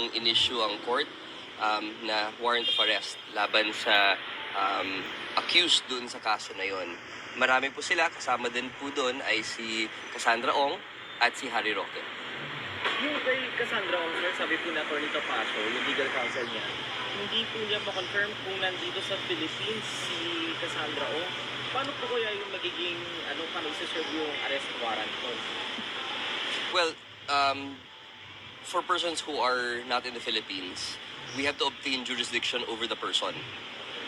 pong inissue ang court na warrant of arrest laban sa accused dun sa kaso na yon. Marami po sila, kasama din po doon ay si Cassandra Ong at si Harry Roque. Yung kay Cassandra Ong, sir, sabi po na Atty. Topacio, yung legal counsel niya, hindi po niya ma-confirm kung nandito sa Philippines si Cassandra Ong. Paano po kaya yung magiging, paano isa-serve yung arrest warrant po? Well, for persons who are not in the Philippines, we have to obtain jurisdiction over the person.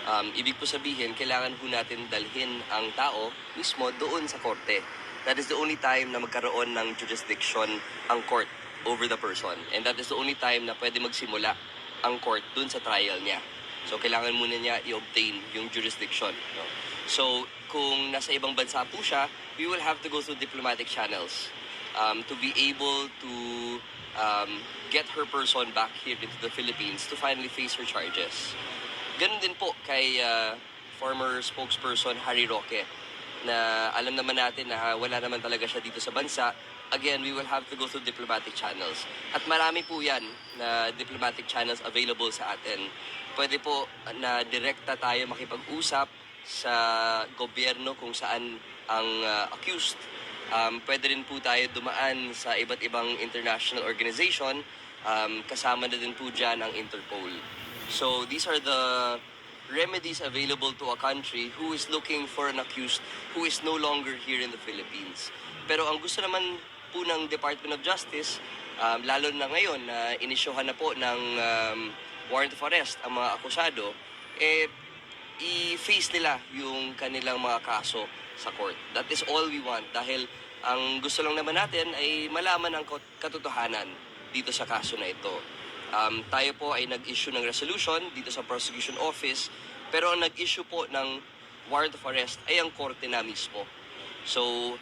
Ibig po sabihin, kailangan po natin dalhin ang tao mismo doon sa korte. That is the only time na magkaroon ng jurisdiction ang court over the person. And that is the only time na pwede magsimula ang court doon sa trial niya. So, kailangan muna niya i-obtain yung jurisdiction. No? So, kung nasa ibang bansa po siya, we will have to go through diplomatic channels to be able to get her person back here into the Philippines to finally face her charges. Ganun din po kay former spokesperson Harry Roque, na alam naman natin na wala naman talaga siya dito sa bansa. Again, we will have to go through diplomatic channels. At marami po yan na diplomatic channels available sa atin. Pwede po na direkta tayo makipag-usap sa gobyerno kung saan ang accused. Pwede rin po tayo dumaan sa iba't ibang international organization. Kasama na din po dyan ang Interpol. So these are the remedies available to a country who is looking for an accused who is no longer here in the Philippines. Pero ang gusto naman po ng Department of Justice, lalo na ngayon na inisyuhan na po ng warrant of arrest ang mga akusado, i-face nila yung kanilang mga kaso sa court. That is all we want dahil ang gusto lang naman natin ay malaman ang katotohanan dito sa kaso na ito. Tayo po ay nag-issue ng resolution dito sa prosecution office, pero ang nag-issue po ng warrant of arrest ay ang korte na mismo. So,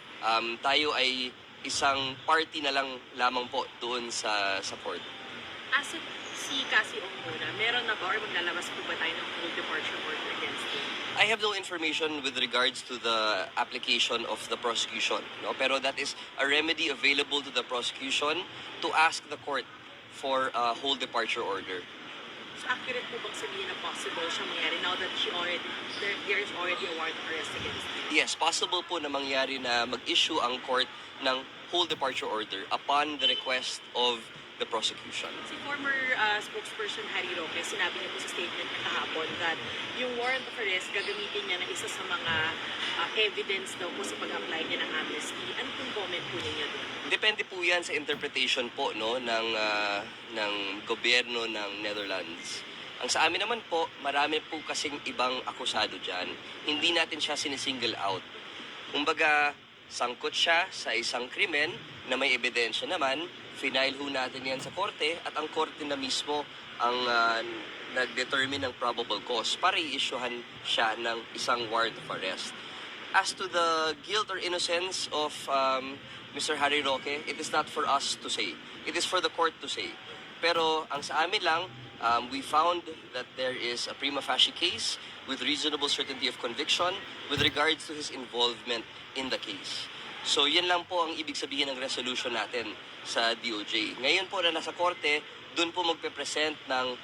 tayo ay isang party na lang lamang po doon sa court. As si Cassie Ong muna, meron na ba or maglalabas po ba tayo ng full departure order against him? I have no information with regards to the application of the prosecution, no? Pero that is a remedy available to the prosecution to ask the court for a whole departure order. So accurate po bang sabihin na possible siyang mangyari now that there is already a warrant of arrest against him? Yes, possible po na mangyari na mag-issue ang court ng whole departure order upon the request of the prosecution. Si former spokesperson Harry Roque, sinabi niya po sa statement niya kahapon that yung warrant of arrest gagamitin niya na isa sa mga evidence daw po sa pag-apply niya ng amnesty. Ano pong comment po ninyo doon? Depende po yan sa interpretation po ng gobyerno ng Netherlands. Ang sa amin naman po, marami po kasing ibang akusado dyan. Hindi natin siya sinisingle out. Kumbaga, sangkot siya sa isang krimen na may ebidensya naman, final ho natin yan sa korte at ang korte na mismo ang nag-determine ng probable cause para i-issuehan siya ng isang warrant of arrest. As to the guilt or innocence of Mr. Harry Roque, it is not for us to say. It is for the court to say. Pero ang sa amin lang, we found that there is a prima facie case with reasonable certainty of conviction with regards to his involvement in the case. So yan lang po ang ibig sabihin ng resolution natin sa DOJ. Ngayon po na nasa korte, doon po magpe-present ng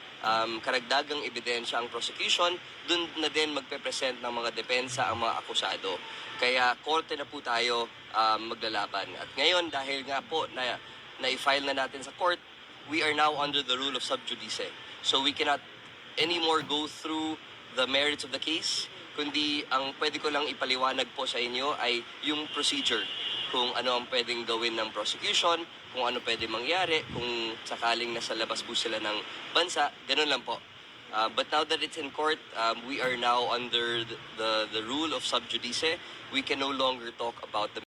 karagdagang ebidensya ang prosecution, doon na din magpe-present ng mga depensa ang mga akusado. Kaya korte na po tayo maglalaban. At ngayon, dahil nga po na-file na natin sa court, we are now under the rule of sub judice. So we cannot anymore go through the merits of the case, kundi ang pwede ko lang ipaliwanag po sa inyo ay yung procedure. Kung ano ang pwedeng gawin ng prosecution, kung ano pwede mangyari, kung sakaling nasa labas po sila ng bansa, ganun lang po. But now that it's in court, we are now under the rule of sub judice. We can no longer talk about the